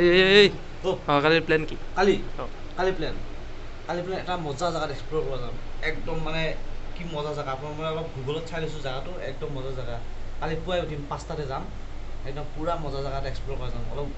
এই কালিৰ প্লেন কি? কালি প্লেন এটা মজা জেগাত এক্সপ্ল'ৰ কৰা যাম। একদম মানে কি মজা জেগা, আপোনাৰ মানে অলপ গুগলত চাই লৈছোঁ জেগাটো, একদম মজা জেগা। কালি পুৱাই উঠিম 5টাতে যাম, একদম পূৰা মজা জেগাত এক্সপ্ল'ৰ কৰা যাম। অলপ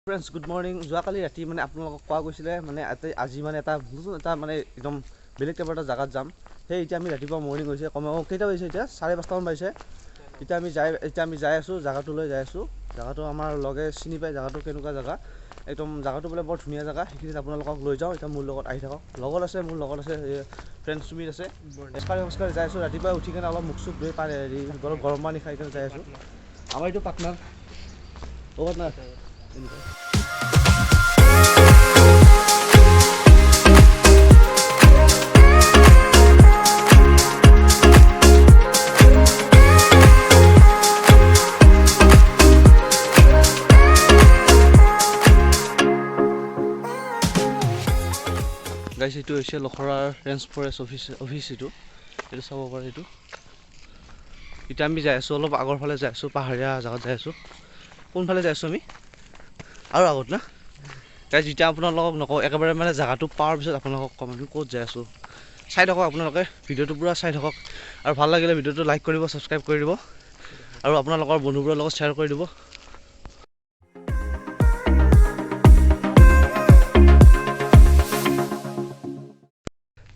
ফ্ৰেণ্ডছ, গুড মৰ্ণিং। যোৱাকালি ৰাতি মানে আপোনালোকক কোৱা গৈছিলে মানে আজি মানে এটা মানে একদম বেলেগ টাইপৰ এটা জেগাত যাম। সেই এতিয়া আমি ৰাতিপুৱা মৰ্ণিং হৈছে, কমেও কেইটা বাজিছে এতিয়া 5:30মান বাজিছে। এতিয়া আমি যাই আছোঁ, জেগাটোলৈ যাই আছোঁ। জেগাটো আমাৰ লগে চিনি পায়, জেগাটো কেনেকুৱা জেগা, একদম জেগাটো বোলে বৰ ধুনীয়া জেগা। সেইখিনিত আপোনালোকক লৈ যাওঁ। এতিয়া মোৰ লগত আহি থাকক। মোৰ লগত আছে ফ্ৰেণ্ড সুমিত আছে। খোজকাঢ়ি যাই আছোঁ। ৰাতিপুৱা উঠি কিনে অলপ মুখ চুখ ধুই গৰম পানী খাই কিনে যাই আছোঁ। আমাৰ এইটো পাৰ্টনাৰ গাইছ, এইটো হৈছে লখৰাৰ ৰেঞ্জ ফৰেষ্ট অফিচ এইটো চাব পাৰে। এইটো এতিয়া আমি যাই আছোঁ, অলপ আগৰ ফালে যাই আছোঁ, পাহাৰীয়া জেগাত যাই আছোঁ। কোনফালে যাই আছোঁ আমি? আৰু আগত না গাইছ, যেতিয়া আপোনালোকক নকওঁ, একেবাৰে মানে জেগাটো পোৱাৰ পিছত আপোনালোকক ক'ম আমি ক'ত যাই আছোঁ। চাই থাকক আপোনালোকে, ভিডিঅ'টো পূৰা চাই থাকক। আৰু ভাল লাগিলে ভিডিঅ'টো লাইক কৰিব, ছাবস্ক্ৰাইব কৰি দিব, আৰু আপোনালোকৰ বন্ধুবোৰৰ লগত শ্বেয়াৰ কৰি দিব।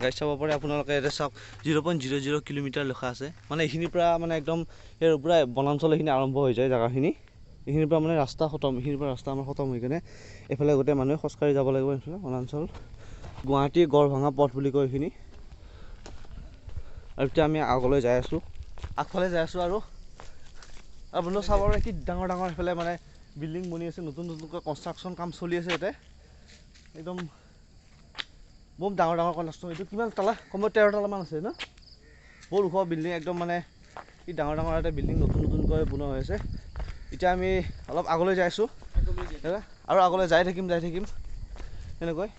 গাইছ, চাব পাৰে আপোনালোকে, এতিয়া চাওক 0.00 কিলোমিটাৰ লেখা আছে। মানে এইখিনিৰ পৰা মানে একদম সেই পূৰা বনাঞ্চল এইখিনি আৰম্ভ হৈ যায় জেগাখিনি। এইখিনিৰ পৰা মানে ৰাস্তা খতম, এইখিনিৰ পৰা ৰাস্তা আমাৰ খতম হৈ কিনে এইফালে গোটেই মানুহে খোজকাঢ়ি যাব লাগিব। এইফালে বনাঞ্চল, গুৱাহাটীৰ গড় ভঙা পথ বুলি কয় এইখিনি। আৰু এতিয়া আমি আগলৈ যাই আছোঁ, আগফালে যাই আছোঁ। আৰু আপোনালোকে চাব পাৰে কি ডাঙৰ ডাঙৰ এইফালে মানে বিল্ডিং বনি আছে, নতুনকৈ কনষ্ট্ৰাকশ্যন কাম চলি আছে ইয়াতে। একদম বহুত ডাঙৰ কনষ্ট্ৰাকশ্যন। এইটো কিমান তালা? কমেও 13 তালামান আছে ন? বহুত ওখ বিল্ডিং, একদম মানে কি ডাঙৰ এটা বিল্ডিং নতুনকৈ বনোৱা হৈ আছে। এতিয়া আমি অলপ আগলৈ যাই আছোঁ, আৰু আগলৈ যাই থাকিম সেনেকৈ।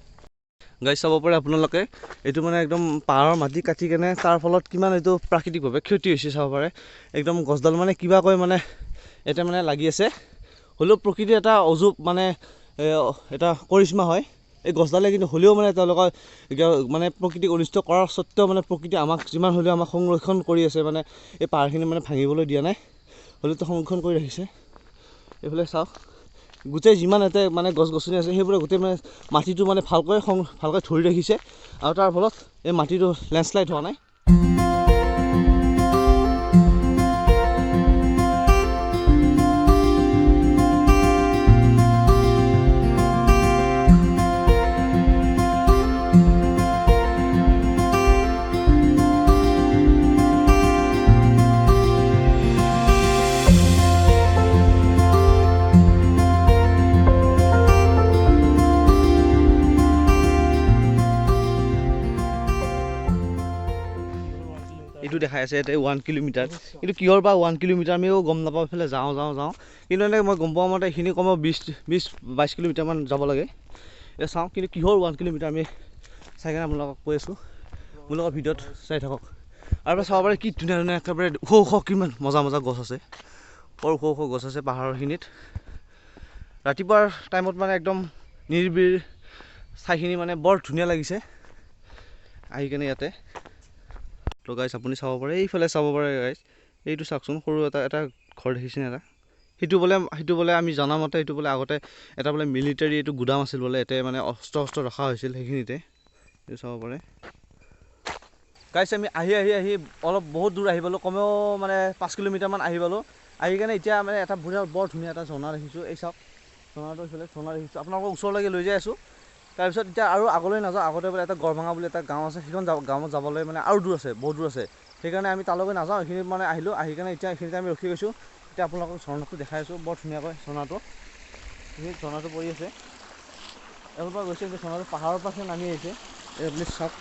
গাইছ, চাব পাৰে আপোনালোকে, এইটো মানে একদম পাহাৰৰ মাটি কাটি কেনে তাৰ ফলত কিমান এইটো প্ৰাকৃতিকভাৱে ক্ষতি হৈছে চাব পাৰে। একদম গছডাল মানে কিবাকৈ মানে এতিয়া মানে লাগি আছে, হ'লেও প্ৰকৃতিৰ এটা অজুব মানে এটা কৰিশ্মা হয় এই গছডালে। কিন্তু হ'লেও মানে তেওঁলোকৰ মানে প্ৰকৃতিক অনিষ্ট কৰাৰ স্বত্বেও মানে প্ৰকৃতি আমাক যিমান হ'লেও আমাক সংৰক্ষণ কৰি আছে। মানে এই পাহাৰখিনি মানে ভাঙিবলৈ দিয়া নাই, হ'লেওতো সংৰক্ষণ কৰি ৰাখিছে। এইফালে চাওক, গোটেই যিমান ইয়াতে মানে গছ গছনি আছে সেইবোৰে গোটেই মানে মাটিটো মানে ভালকৈ ধৰি ৰাখিছে, আৰু তাৰ ফলত এই মাটিটো লেণ্ডশ্লাইড হোৱা নাই। এইটো দেখাই আছে ইয়াতে 1 কিলোমিটাৰ, কিন্তু কিহৰ বা 1 কিলোমিটাৰ আমিও গম নাপাওঁ। এইফালে যাওঁ। কিন্তু এনেকৈ মই গম পোৱা মতে এইখিনি কমেও 20-22 কিলোমিটাৰমান যাব লাগে। এতিয়া চাওঁ কিন্তু কিহৰ 1 কিলোমিটাৰ আমি চাই কিনে আপোনালোকক কৈ আছোঁ। মোৰ লগত ভিডিঅ'ত চাই থাকক। আৰু চাব পাৰে কি ধুনীয়া একেবাৰে ওখ কিমান মজা গছ আছে, বৰ ওখ গছ আছে পাহাৰৰখিনিত। ৰাতিপুৱাৰ টাইমত মানে একদম নিৰিবিৰ ঠাইখিনি মানে বৰ ধুনীয়া লাগিছে আহি কেনে ইয়াতে। তো গাইছ, আপুনি চাব পাৰে, এইফালে চাব পাৰে গাইছ, এইটো চাওকচোন, সৰু এটা ঘৰ দেখিছেনে এটা। সেইটো বোলে আমি জনামতে সেইটো বোলে আগতে এটা বোলে মিলিটাৰী এইটো গুদাম আছিল বোলে, ইয়াতে মানে অস্ত্ৰ ৰখা হৈছিল সেইখিনিতে। এইটো চাব পাৰে গাইছ। আমি আহি অলপ বহুত দূৰ আহি পালোঁ, কমেও মানে 5 কিলোমিটাৰমান আহি পালোঁ। আহি কেনে এতিয়া মানে বৰ ধুনীয়া এটা ঝৰ্ণা দেখিছোঁ। এই চাওক, ঝৰ্ণাটো এইফালে ঝৰ্ণা দেখিছোঁ, আপোনালোকক ওচৰলৈকে লৈ যাই আছোঁ। তাৰপিছত এতিয়া আৰু আগলৈ নাযাওঁ, আগতে বোলে এটা গড়ভাঙা বুলি এটা গাঁও আছে, সেইখন গাঁৱত যাবলৈ মানে আৰু দূৰ আছে, বহুত দূৰ আছে। সেইকাৰণে আমি তালৈকে নাযাওঁ, এইখিনিত মানে আহিলোঁ, আহি কিনে এতিয়া এইখিনিতে আমি ৰখি গৈছোঁ। এতিয়া আপোনালোকক ঝৰ্ণাটো দেখাই আছোঁ, বৰ ধুনীয়াকৈ ঝৰ্ণাটো, এইখিনিত ঝৰ্ণাটো পৰি আছে। এফালৰ পৰা গৈছে, এতিয়া ঝৰ্ণাটো পাহাৰৰ পৰা নামি আহিছে, এই আপুনি চাওক।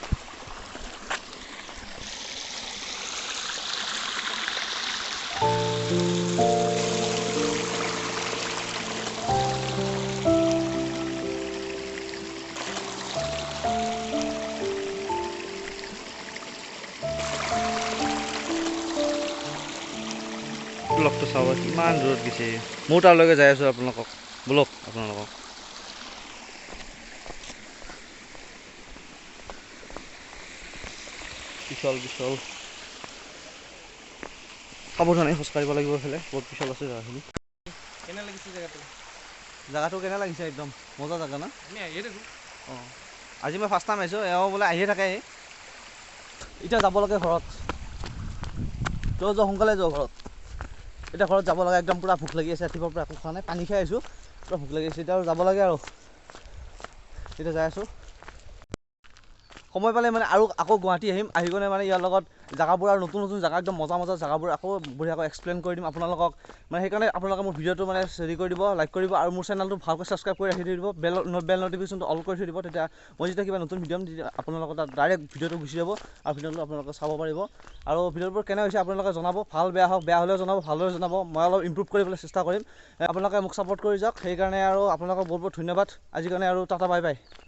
ব্লগটো চাব কিমান দূৰত গৈছে, মোৰ তালৈকে যাই আছোঁ আপোনালোকক, ব্লগ আপোনালোকক। পিছল পিছল, সাৱধানে খোজকাঢ়িব লাগিব, এইফালে বহুত পিছল আছে জেগাখিনি। কেনে লাগিছে জেগাটো? জেগাটো কেনে লাগিছে? একদম মজা জেগা না? আমি আহিয়ে থাকোঁ। অঁ, আজি মই ফাৰ্ষ্ট টাইম আহিছোঁ, এওঁ বোলে আহিয়ে থাকে। এতিয়া যাব লাগে ঘৰত, যোৱা সোনকালে যোৱা ঘৰত। এতিয়া ঘৰত যাব লাগে, একদম পূৰা ভোক লাগি আছে, ৰাতিপুৱাৰ পৰা একো খোৱা নাই, পানী খাই আহিছোঁ, পূৰা ভোক লাগি আছে। এতিয়া আৰু যাব লাগে আৰু, এতিয়া যাই আছোঁ। সময় পালে মানে আৰু আকৌ গুৱাহাটী আহিম, আহি কিনে মানে ইয়াৰ লগত জেগাবোৰ আৰু নতুন নতুন জেগা, একদম মজা মজা জেগাবোৰ আকৌ বঢ়িয়াকৈ এক্সপ্লেইন কৰি দিম আপোনালোকক। মানে সেইকাৰণে আপোনালোকে মোৰ ভিডিঅ'টো মানে হেৰি কৰি দিব, লাইক কৰিব, আৰু মোৰ চেনেলটো ভালকৈ ছাবস্ক্ৰাইব কৰি ৰাখি দিব, বেল নটিফিকেশ্যনটো অল কৰি থৈ দিব। তেতিয়া মই যেতিয়া কিবা নতুন ভিডিঅ' দিম, আপোনালোকৰ তাত ডাইৰেক্ট ভিডিঅ'টো গুচি যাব, আৰু ভিডিঅ'টো আপোনালোকে চাব পাৰিব। আৰু ভিডিঅ'বোৰ কেনে হৈছে আপোনালোকে জনাব, ভাল বেয়া হওক, বেয়া হ'লেও জনাব, ভাল হ'লেও জনাব, মই অলপ ইম্প্ৰুভ কৰিবলৈ চেষ্টা কৰিম। আপোনালোকে মোক ছাপোৰ্ট কৰি যাওক, সেইকাৰণে আৰু আপোনালোকক বহুত বহুত ধন্যবাদ। আজিৰ কাৰণে আৰু টাটা বাই বাই।